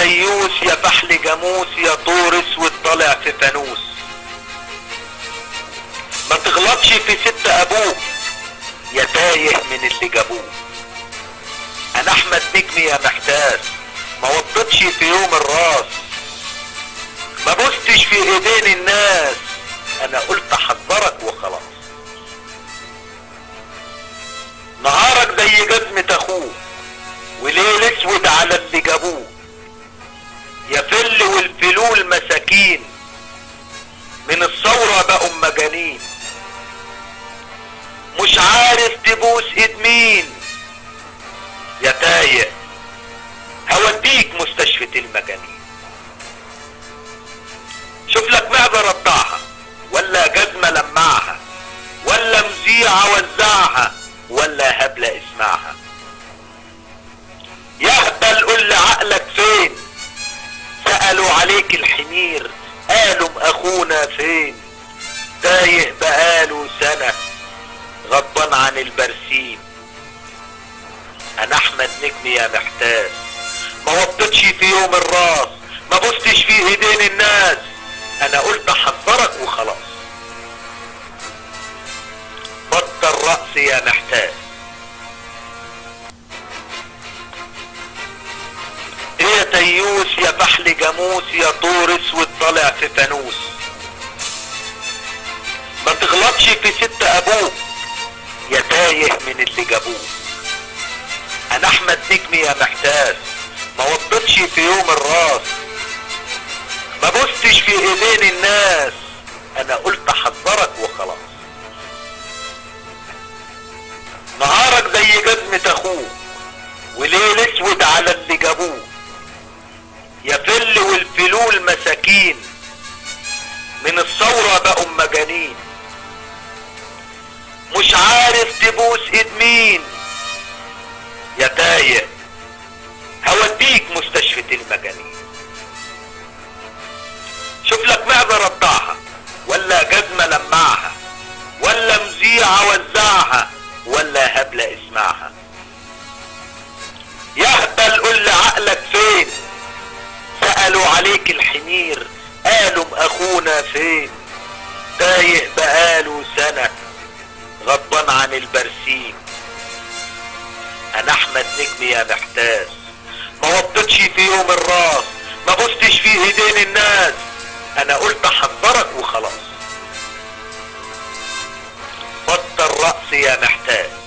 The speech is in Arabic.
تيوس يا فحل جاموس يا طور اسود طالع في فانوس، ما تغلطش في ست ابوك يا تايه من اللي جابوه. انا احمد نجم يا محتاس، ما وطتش في يوم الراس، ما بوستش في ايدين الناس، انا قلت احذرك وخلاص. نهارك زي جزمة اخوك وليل اسود على اللي جابوه، يا فل والفلول مساكين من الثورة بقوا مجانين، مش عارف تبوس ايد مين يا تايه، هوديك مستشفى المجانين. شوف لك معدة رضعها ولا جزمة لمعها ولا مذيعة وزعها ولا هبلة اسمعها. يهبل قول لعقلك فين، سألوا عليك الحمير قالوا اخونا فين، تايه بقاله سنة غضبان عن البرسيم. انا احمد نجم يا محتاس، ما وطتش في يوم الراس، ما بوستش في ايدين الناس، انا قلت احذرك وخلاص. بطل رأس يا محتاس. يا تيوس يا فحل جاموس يا طور اسود طالع في فانوس، ما تغلطش في ست ابوك يا تايه من اللي جابوه. انا احمد نجم يا محتاس، ما وطتش في يوم الراس، ما بوستش في ايدين الناس، انا قلت احذرك وخلاص. نهارك زي جزمة اخوك وليل اسود على اللي جابوه، يا فل والفلول مساكين من الثورة بقوا مجانين، مش عارف تبوس ايد مين يا تايه، هوديك مستشفى المجانين. شوف لك معدة رضعها ولا جزمة لمعها ولا مذيعة وزعها ولا هبلة اسمعها. يهبل قول لعقلك فين، سألوا عليك الحمير قالوا اخونا فين، تايه بقاله سنة غضبان عن البرسيم. انا احمد نجم يا محتاس، ما وطتش في يوم الراس، ما بوستش في ايدين الناس، انا قلت احذرك وخلاص. بطل رأس يا محتاس.